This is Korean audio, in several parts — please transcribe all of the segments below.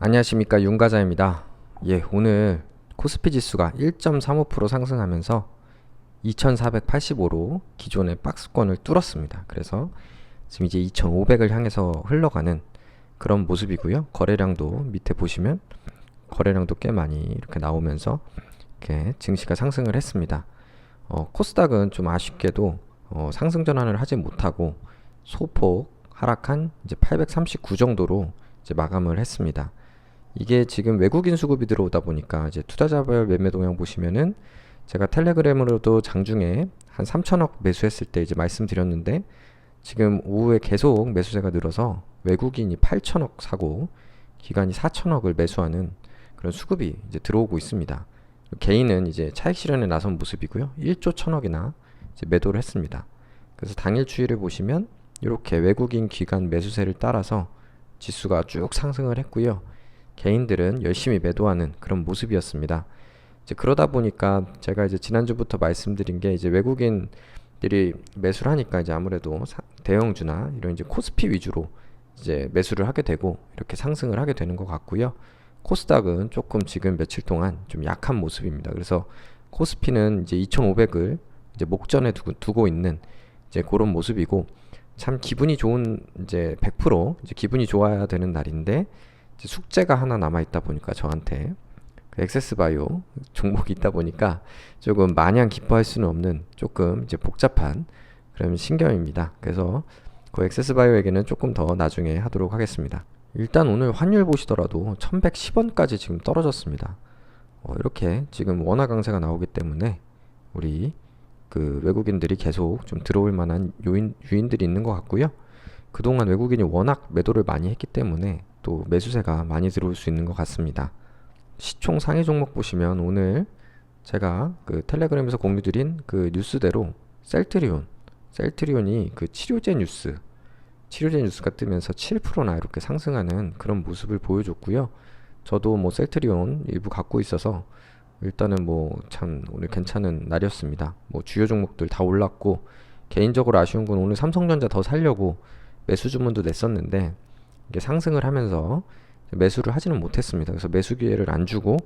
안녕하십니까, 윤가자입니다. 오늘 코스피 지수가 1.35% 상승하면서 2485로 기존의 박스권을 뚫었습니다. 그래서 지금 이제 2500을 향해서 흘러가는 그런 모습이고요. 거래량도 밑에 보시면 거래량도 꽤 많이 이렇게 나오면서 이렇게 증시가 상승을 했습니다. 코스닥은 좀 아쉽게도 상승 전환을 하지 못하고 소폭 하락한 이제 839 정도로 이제 마감을 했습니다. 이게 지금 외국인 수급이 들어오다 보니까 이제 투자자별 매매 동향 보시면은 제가 텔레그램으로도 장중에 한 3천억 매수했을 때 이제 말씀드렸는데, 지금 오후에 계속 매수세가 늘어서 외국인이 8천억 사고 기관이 4천억을 매수하는 그런 수급이 이제 들어오고 있습니다. 개인은 이제 차익 실현에 나선 모습이고요. 1조 1천억이나 이제 매도를 했습니다. 그래서 당일 추이를 보시면 이렇게 외국인 기관 매수세를 따라서 지수가 쭉 상승을 했고요. 개인들은 열심히 매도하는 그런 모습이었습니다. 이제 그러다 보니까 제가 이제 지난주부터 말씀드린 게, 이제 외국인들이 매수를 하니까 이제 아무래도 대형주나 이런 이제 코스피 위주로 이제 매수를 하게 되고 이렇게 상승을 하게 되는 것 같고요. 코스닥은 조금 지금 며칠 동안 좀 약한 모습입니다. 그래서 코스피는 이제 2,500을 이제 목전에 두고 있는 이제 그런 모습이고, 참 기분이 좋은, 이제 100% 이제 기분이 좋아야 되는 날인데, 이제 숙제가 하나 남아 있다 보니까 저한테 그 액세스바이오 종목이 있다 보니까 조금 마냥 기뻐할 수는 없는 조금 이제 복잡한 그런 신경입니다. 그래서 그 액세스바이오에게는 조금 더 나중에 하도록 하겠습니다. 일단 오늘 환율 보시더라도 1110원까지 지금 떨어졌습니다. 이렇게 지금 원화 강세가 나오기 때문에 우리 그 외국인들이 계속 좀 들어올 만한 유인들이 있는 것 같고요. 그동안 외국인이 워낙 매도를 많이 했기 때문에 또 매수세가 많이 들어올 수 있는 것 같습니다. 시총 상위 종목 보시면 오늘 제가 그 텔레그램에서 공유드린 그 뉴스대로 셀트리온이 그 치료제 뉴스가 뜨면서 7%나 이렇게 상승하는 그런 모습을 보여줬고요. 저도 뭐 셀트리온 일부 갖고 있어서 일단은 뭐 참 오늘 괜찮은 날이었습니다. 뭐 주요 종목들 다 올랐고, 개인적으로 아쉬운 건 오늘 삼성전자 더 살려고 매수 주문도 냈었는데 이게 상승을 하면서 매수를 하지는 못했습니다. 그래서 매수 기회를 안 주고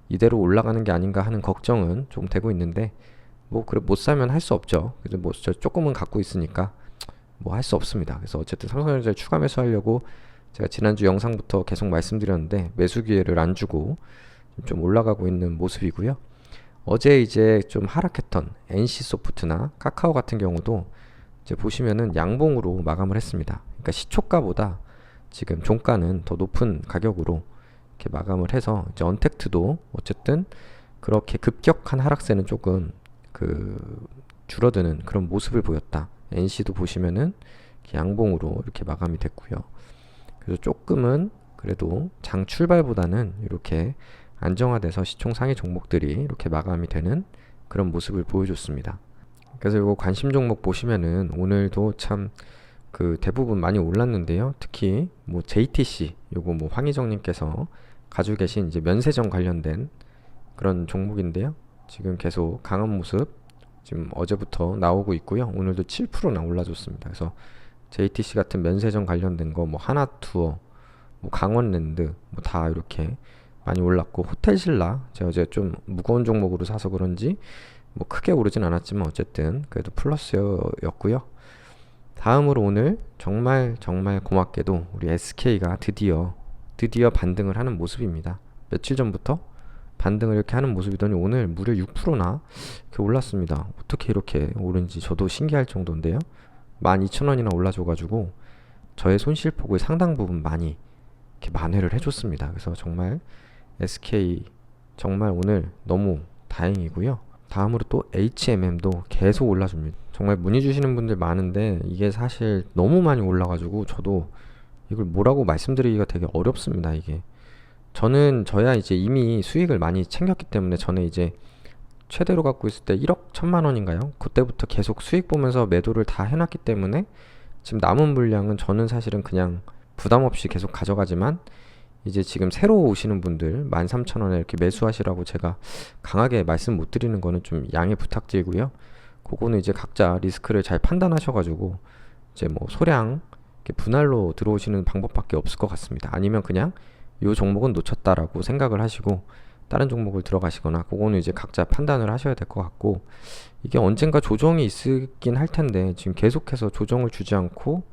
이대로 올라가는 게 아닌가 하는 걱정은 좀 되고 있는데, 뭐 못 사면 할 수 없죠. 그래서 뭐 저 조금은 갖고 있으니까 뭐 할 수 없습니다. 그래서 어쨌든 삼성전자를 추가 매수하려고 제가 지난주 영상부터 계속 말씀드렸는데 매수 기회를 안 주고 좀 올라가고 있는 모습이고요. 어제 이제 좀 하락했던 NC소프트나 카카오 같은 경우도 이제 보시면은 양봉으로 마감을 했습니다. 그러니까 시초가보다 지금 종가는 더 높은 가격으로 이렇게 마감을 해서, 이제 언택트도 어쨌든 그렇게 급격한 하락세는 조금 그 줄어드는 그런 모습을 보였다. NC도 보시면은 양봉으로 이렇게 마감이 됐고요. 그래서 조금은 그래도 장 출발보다는 이렇게 안정화돼서 시총 상위 종목들이 이렇게 마감이 되는 그런 모습을 보여줬습니다. 그래서 이거 관심 종목 보시면은 오늘도 참 그 대부분 많이 올랐는데요. 특히 뭐 JTC, 요거 뭐 황희정님께서 가지고 계신 이제 면세점 관련된 그런 종목인데요. 지금 계속 강한 모습 지금 어제부터 나오고 있고요. 오늘도 7%나 올라줬습니다. 그래서 JTC 같은 면세점 관련된 거, 뭐 하나투어, 뭐 강원랜드, 뭐 다 이렇게 많이 올랐고, 호텔신라 제가 어제 좀 무거운 종목으로 사서 그런지 뭐 크게 오르진 않았지만 어쨌든 그래도 플러스였고요. 다음으로 오늘 정말 고맙게도 우리 SK가 드디어 반등을 하는 모습입니다. 며칠 전부터 반등을 이렇게 하는 모습이더니 오늘 무려 6%나 이렇게 올랐습니다. 어떻게 이렇게 오른지 저도 신기할 정도인데요. 12,000원이나 올라줘가지고 저의 손실폭을 상당 부분 많이 이렇게 만회를 해줬습니다. 그래서 정말 SK 정말 오늘 너무 다행이고요. 다음으로 또 HMM도 계속 올라줍니다. 정말 문의 주시는 분들 많은데 이게 사실 너무 많이 올라가지고 저도 이걸 뭐라고 말씀드리기가 되게 어렵습니다. 이게 저야 이제 이미 수익을 많이 챙겼기 때문에, 전에 이제 최대로 갖고 있을 때 1억 1천만 원인가요? 그때부터 계속 수익 보면서 매도를 다 해놨기 때문에 지금 남은 물량은 저는 사실은 그냥 부담 없이 계속 가져가지만, 이제 지금 새로 오시는 분들 13,000원에 이렇게 매수하시라고 제가 강하게 말씀 못 드리는 거는 좀 양해 부탁드리고요. 그거는 이제 각자 리스크를 잘 판단하셔가지고 이제 뭐 소량 이렇게 분할로 들어오시는 방법밖에 없을 것 같습니다. 아니면 그냥 이 종목은 놓쳤다라고 생각을 하시고 다른 종목을 들어가시거나 그거는 이제 각자 판단을 하셔야 될 것 같고, 이게 언젠가 조정이 있긴 할 텐데 지금 계속해서 조정을 주지 않고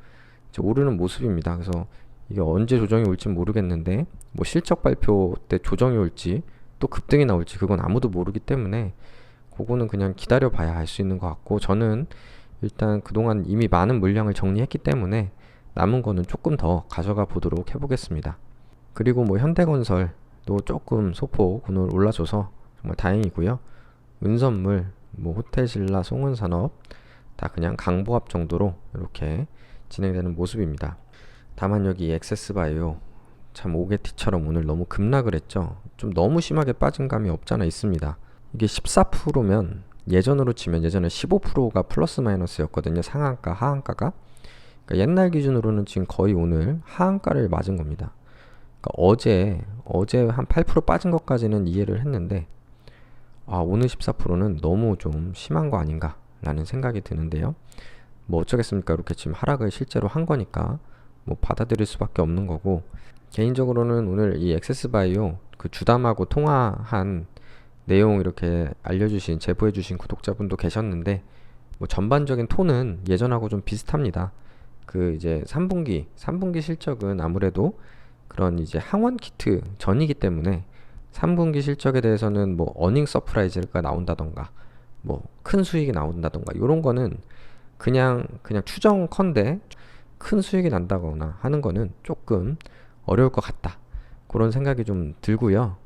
이제 오르는 모습입니다. 그래서 이게 언제 조정이 올지 모르겠는데 뭐 실적 발표 때 조정이 올지 또 급등이 나올지 그건 아무도 모르기 때문에 그거는 그냥 기다려 봐야 알 수 있는 것 같고, 저는 일단 그동안 이미 많은 물량을 정리했기 때문에 남은 거는 조금 더 가져가 보도록 해보겠습니다. 그리고 뭐 현대건설도 조금 소폭 오늘 올라줘서 정말 다행이고요. 은선물, 뭐 호텔신라, 송은산업 다 그냥 강보합 정도로 이렇게 진행되는 모습입니다. 다만 여기 엑세스바이오 참 오게티처럼 오늘 너무 급락을 했죠. 좀 너무 심하게 빠진 감이 없잖아 있습니다. 이게 14%면 예전으로 치면 예전에 15%가 플러스 마이너스였거든요. 상한가, 하한가가. 그러니까 옛날 기준으로는 지금 거의 오늘 하한가를 맞은 겁니다. 그러니까 어제 한 8% 빠진 것까지는 이해를 했는데, 오늘 14%는 너무 좀 심한 거 아닌가 라는 생각이 드는데요. 뭐 어쩌겠습니까? 이렇게 지금 하락을 실제로 한 거니까 뭐 받아들일 수밖에 없는 거고, 개인적으로는 오늘 이 엑세스바이오 그 주담하고 통화한 내용 이렇게 알려주신, 제보해주신 구독자분도 계셨는데, 뭐 전반적인 톤은 예전하고 좀 비슷합니다. 그 이제 3분기 실적은 아무래도 그런 이제 항원 키트 전이기 때문에 3분기 실적에 대해서는 뭐 어닝 서프라이즈가 나온다던가 뭐 큰 수익이 나온다던가 이런 거는 그냥 추정컨대 큰 수익이 난다거나 하는 거는 조금 어려울 것 같다, 그런 생각이 좀 들고요.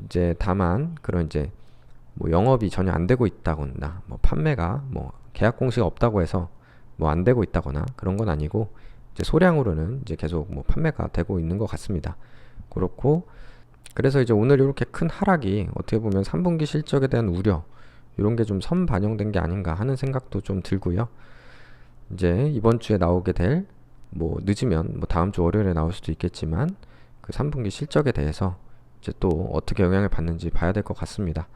이제 다만 그런 이제 뭐 영업이 전혀 안 되고 있다거나 뭐 판매가 뭐 계약 공시가 없다고 해서 뭐 안 되고 있다거나 그런 건 아니고, 이제 소량으로는 이제 계속 뭐 판매가 되고 있는 것 같습니다. 그렇고, 그래서 이제 오늘 이렇게 큰 하락이 어떻게 보면 3분기 실적에 대한 우려 이런 게 좀 선반영된 게 아닌가 하는 생각도 좀 들고요. 이제 이번 주에 나오게 될, 뭐 늦으면 뭐 다음 주 월요일에 나올 수도 있겠지만 그 3분기 실적에 대해서 이제 또 어떻게 영향을 받는지 봐야 될 것 같습니다.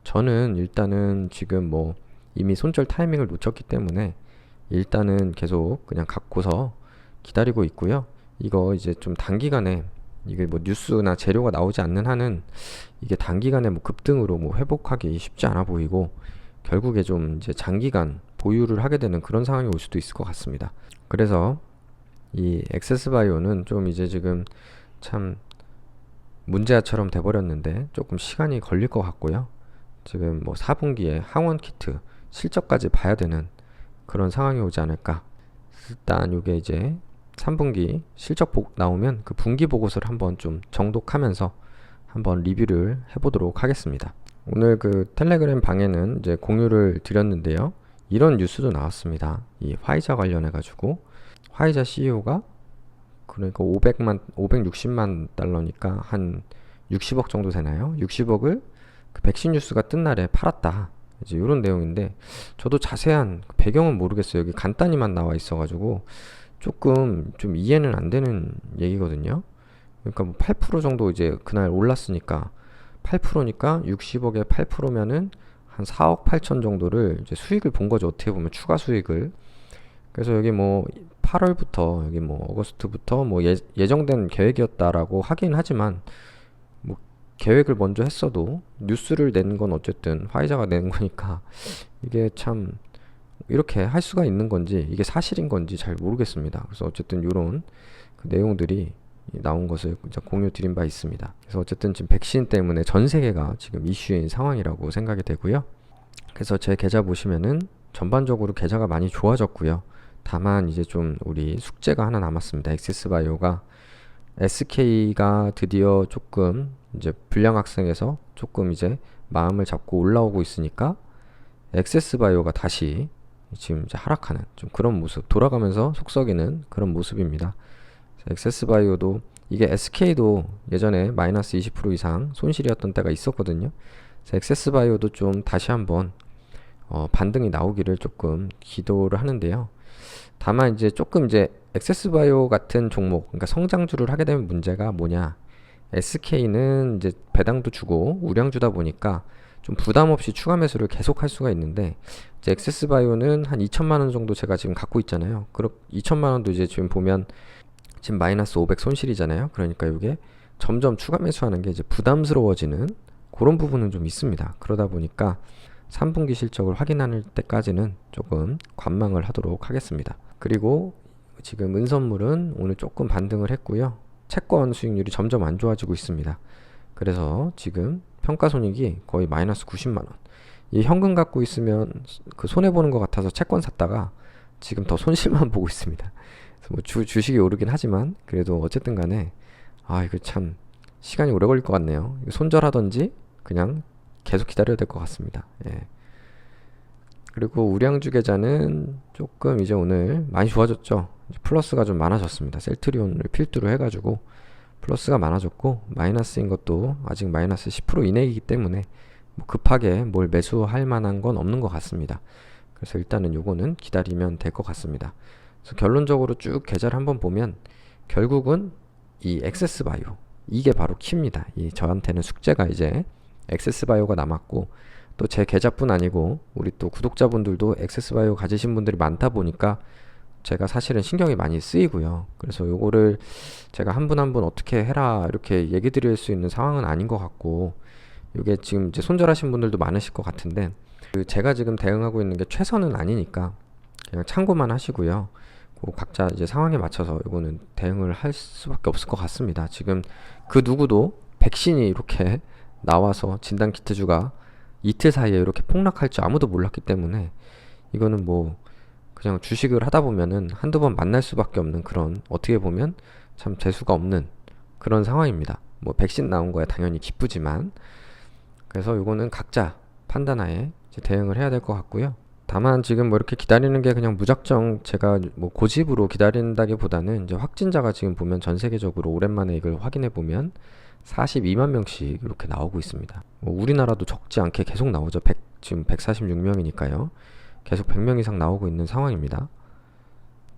저는 일단은 지금 뭐 이미 손절 타이밍을 놓쳤기 때문에 일단은 계속 그냥 갖고서 기다리고 있고요. 이거 이제 좀 단기간에 이게 뭐 뉴스나 재료가 나오지 않는 한은 이게 단기간에 뭐 급등으로 뭐 회복하기 쉽지 않아 보이고, 결국에 좀 이제 장기간 보유를 하게 되는 그런 상황이 올 수도 있을 것 같습니다. 그래서 이 엑세스바이오는 좀 이제 지금 참 문제아처럼 돼버렸는데 조금 시간이 걸릴 것 같고요. 지금 뭐 4분기에 항원 키트 실적까지 봐야 되는 그런 상황이 오지 않을까. 일단 이게 이제 3분기 실적 나오면 그 분기 보고서를 한번 좀 정독하면서 한번 리뷰를 해보도록 하겠습니다. 오늘 그 텔레그램 방에는 이제 공유를 드렸는데요. 이런 뉴스도 나왔습니다. 이 화이자 관련해 가지고 화이자 CEO가 그러니까 560만 달러니까 한 60억 정도 되나요? 60억을 그 백신 뉴스가 뜬 날에 팔았다. 이제 이런 내용인데, 저도 자세한 배경은 모르겠어요. 여기 간단히만 나와 있어가지고 조금 좀 이해는 안 되는 얘기거든요. 그러니까 뭐 8% 정도 이제 그날 올랐으니까 8%니까 60억에 8%면은 한 4억 8천 정도를 이제 수익을 본 거죠. 어떻게 보면 추가 수익을. 그래서 여기 뭐 8월부터 여기 뭐 어거스트부터 뭐 예정된 계획이었다라고 하긴 하지만, 뭐 계획을 먼저 했어도 뉴스를 내는 건 어쨌든 화이자가 내는 거니까 이게 참 이렇게 할 수가 있는 건지 이게 사실인 건지 잘 모르겠습니다. 그래서 어쨌든 이런 그 내용들이 나온 것을 공유 드린 바 있습니다. 그래서 어쨌든 지금 백신 때문에 전 세계가 지금 이슈인 상황이라고 생각이 되고요. 그래서 제 계좌 보시면은 전반적으로 계좌가 많이 좋아졌고요. 다만 이제 좀 우리 숙제가 하나 남았습니다. 엑세스바이오가 SK가 드디어 조금 이제 불량학생에서 조금 이제 마음을 잡고 올라오고 있으니까 엑세스바이오가 다시 지금 이제 하락하는 좀 그런 모습, 돌아가면서 속썩이는 그런 모습입니다. 엑세스바이오도 이게 SK도 예전에 마이너스 20% 이상 손실이었던 때가 있었거든요. 엑세스바이오도 좀 다시 한번 반등이 나오기를 조금 기도를 하는데요. 다만 이제 조금 이제 엑세스바이오 같은 종목, 그러니까 성장주를 하게 되면 문제가 뭐냐, SK는 이제 배당도 주고 우량주다 보니까 좀 부담 없이 추가 매수를 계속 할 수가 있는데, 이제 엑세스바이오는 한 2천만 원 정도 제가 지금 갖고 있잖아요. 그럼 2천만 원도 이제 지금 보면 지금 마이너스 500 손실이잖아요. 그러니까 이게 점점 추가 매수하는 게 이제 부담스러워지는 그런 부분은 좀 있습니다. 그러다 보니까 3분기 실적을 확인할 때까지는 조금 관망을 하도록 하겠습니다. 그리고 지금 은선물은 오늘 조금 반등을 했고요. 채권 수익률이 점점 안 좋아지고 있습니다. 그래서 지금 평가손익이 거의 마이너스 90만원. 이 현금 갖고 있으면 그 손해보는 것 같아서 채권 샀다가 지금 더 손실만 보고 있습니다. 그래서 뭐 주식이 오르긴 하지만 그래도 어쨌든 간에 이거 참 시간이 오래 걸릴 것 같네요. 이거 손절하던지 그냥 계속 기다려야 될 것 같습니다. 예. 그리고 우량주 계좌는 조금 이제 오늘 많이 좋아졌죠. 플러스가 좀 많아졌습니다. 셀트리온을 필두로 해가지고 플러스가 많아졌고, 마이너스인 것도 아직 마이너스 10% 이내이기 때문에 뭐 급하게 뭘 매수할 만한 건 없는 것 같습니다. 그래서 일단은 요거는 기다리면 될 것 같습니다. 그래서 결론적으로 쭉 계좌를 한번 보면 결국은 이 엑세스바이오, 이게 바로 키입니다. 이 저한테는 숙제가 이제 엑세스바이오가 남았고, 또 제 계좌뿐 아니고 우리 또 구독자분들도 엑세스바이오 가지신 분들이 많다 보니까 제가 사실은 신경이 많이 쓰이고요. 그래서 요거를 제가 한 분 한 분 어떻게 해라 이렇게 얘기 드릴 수 있는 상황은 아닌 것 같고, 요게 지금 이제 손절하신 분들도 많으실 것 같은데, 제가 지금 대응하고 있는 게 최선은 아니니까 그냥 참고만 하시고요. 각자 이제 상황에 맞춰서 이거는 대응을 할 수밖에 없을 것 같습니다. 지금 그 누구도 백신이 이렇게 나와서 진단키트주가 이틀 사이에 이렇게 폭락할 줄 아무도 몰랐기 때문에 이거는 뭐 그냥 주식을 하다 보면은 한두 번 만날 수밖에 없는 그런, 어떻게 보면 참 재수가 없는 그런 상황입니다. 뭐 백신 나온 거야 당연히 기쁘지만, 그래서 이거는 각자 판단하에 이제 대응을 해야 될 것 같고요. 다만 지금 뭐 이렇게 기다리는 게 그냥 무작정 제가 뭐 고집으로 기다린다기보다는 이제 확진자가 지금 보면 전 세계적으로 오랜만에 이걸 확인해 보면 42만 명씩 이렇게 나오고 있습니다. 뭐 우리나라도 적지 않게 계속 나오죠. 지금 146명이니까요. 계속 100명 이상 나오고 있는 상황입니다.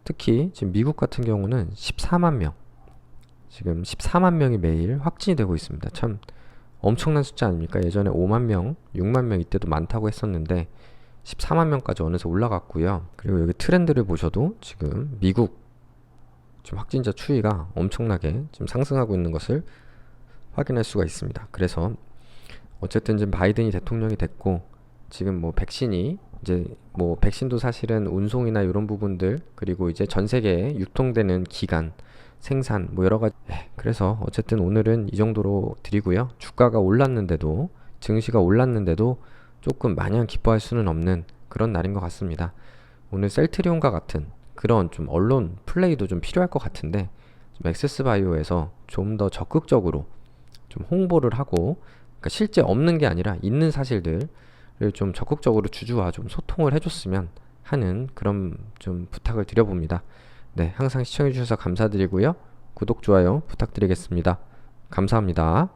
특히 지금 미국 같은 경우는 14만 명, 지금 14만 명이 매일 확진이 되고 있습니다. 참 엄청난 숫자 아닙니까? 예전에 5만 명, 6만 명 이때도 많다고 했었는데 14만 명까지 어느새 올라갔고요. 그리고 여기 트렌드를 보셔도 지금 미국 지금 확진자 추이가 엄청나게 지금 상승하고 있는 것을 확인할 수가 있습니다. 그래서 어쨌든 지금 바이든이 대통령이 됐고, 지금 뭐 백신이 이제 뭐 백신도 사실은 운송이나 이런 부분들, 그리고 이제 전 세계에 유통되는 기간, 생산 뭐 여러 가지, 그래서 어쨌든 오늘은 이 정도로 드리고요. 주가가 올랐는데도, 증시가 올랐는데도 조금 마냥 기뻐할 수는 없는 그런 날인 것 같습니다. 오늘 셀트리온과 같은 그런 좀 언론 플레이도 좀 필요할 것 같은데, 좀 엑세스바이오에서 좀 더 적극적으로 좀 홍보를 하고, 그러니까 실제 없는 게 아니라 있는 사실들을 좀 적극적으로 주주와 좀 소통을 해줬으면 하는 그런 좀 부탁을 드려봅니다. 네, 항상 시청해주셔서 감사드리고요. 구독, 좋아요 부탁드리겠습니다. 감사합니다.